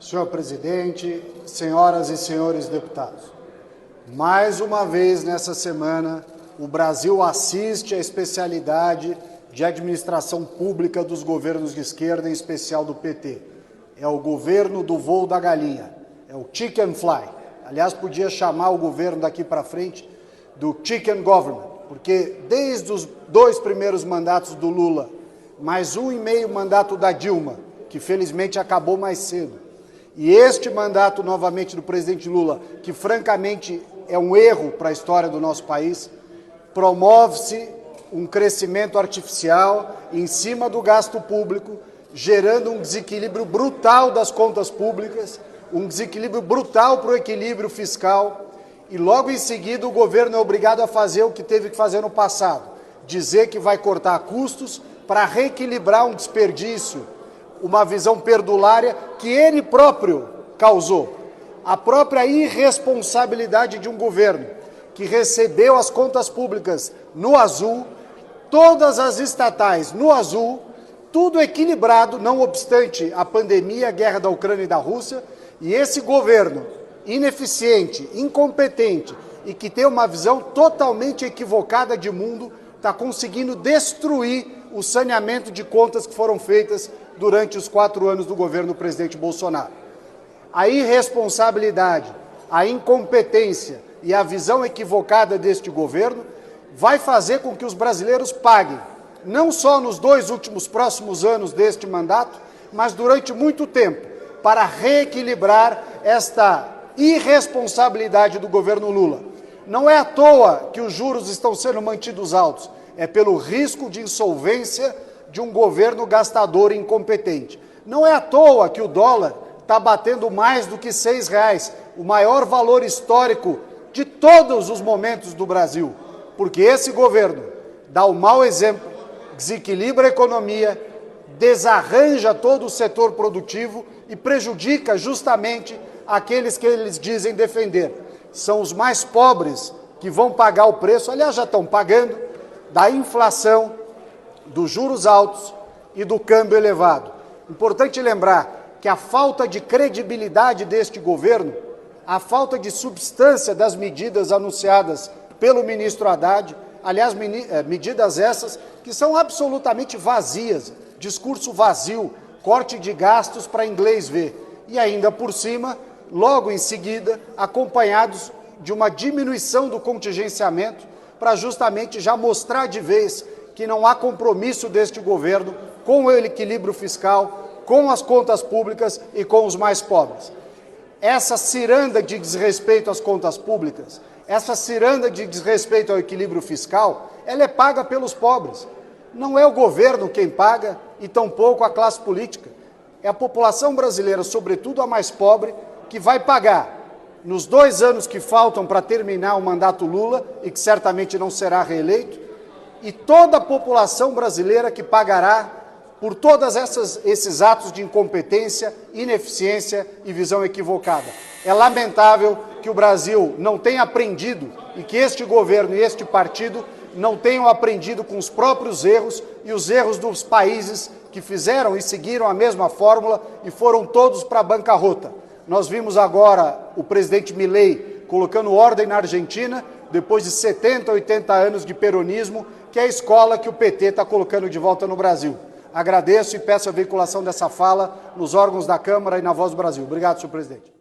Senhor presidente, senhoras e senhores deputados, mais uma vez nessa semana, o Brasil assiste à especialidade de administração pública dos governos de esquerda, em especial do PT. É o governo do voo da galinha, é o chicken fly. Aliás, podia chamar o governo daqui para frente do chicken government, porque desde os 2 primeiros mandatos do Lula, mais 1,5 mandato da Dilma, que felizmente acabou mais cedo, e este mandato novamente do presidente Lula, que francamente é um erro para a história do nosso país, promove-se um crescimento artificial em cima do gasto público, gerando um desequilíbrio brutal das contas públicas, um desequilíbrio brutal para o equilíbrio fiscal, e logo em seguida o governo é obrigado a fazer o que teve que fazer no passado, dizer que vai cortar custos para reequilibrar um desperdício, uma visão perdulária que ele próprio causou. A própria irresponsabilidade de um governo que recebeu as contas públicas no azul, todas as estatais no azul, tudo equilibrado, não obstante a pandemia, a guerra da Ucrânia e da Rússia, e esse governo ineficiente, incompetente e que tem uma visão totalmente equivocada de mundo, está conseguindo destruir o saneamento de contas que foram feitas durante os 4 anos do governo do presidente Bolsonaro. A irresponsabilidade, a incompetência e a visão equivocada deste governo vai fazer com que os brasileiros paguem, não só nos 2 últimos próximos anos deste mandato, mas durante muito tempo, para reequilibrar esta irresponsabilidade do governo Lula. Não é à toa que os juros estão sendo mantidos altos, é pelo risco de insolvência de um governo gastador e incompetente. Não é à toa que o dólar está batendo mais do que R$6, o maior valor histórico de todos os momentos do Brasil, porque esse governo dá o mau exemplo, desequilibra a economia, desarranja todo o setor produtivo e prejudica justamente aqueles que eles dizem defender. São os mais pobres que vão pagar o preço, aliás, já estão pagando, da inflação, dos juros altos e do câmbio elevado. Importante lembrar que a falta de credibilidade deste governo, a falta de substância das medidas anunciadas pelo ministro Haddad, aliás, medidas essas que são absolutamente vazias, discurso vazio, corte de gastos para inglês ver, e ainda por cima, logo em seguida, acompanhados de uma diminuição do contingenciamento para justamente já mostrar de vez que não há compromisso deste governo com o equilíbrio fiscal, com as contas públicas e com os mais pobres. Essa ciranda de desrespeito às contas públicas, essa ciranda de desrespeito ao equilíbrio fiscal, ela é paga pelos pobres. Não é o governo quem paga e tampouco a classe política. É a população brasileira, sobretudo a mais pobre, que vai pagar nos 2 anos que faltam para terminar o mandato Lula e que certamente não será reeleito, e toda a população brasileira que pagará por todos esses atos de incompetência, ineficiência e visão equivocada. É lamentável que o Brasil não tenha aprendido e que este governo e este partido não tenham aprendido com os próprios erros e os erros dos países que fizeram e seguiram a mesma fórmula e foram todos para a bancarrota. Nós vimos agora o presidente Milei colocando ordem na Argentina, depois de 70, 80 anos de peronismo, que é a escola que o PT está colocando de volta no Brasil. Agradeço e peço a veiculação dessa fala nos órgãos da Câmara e na Voz do Brasil. Obrigado, senhor presidente.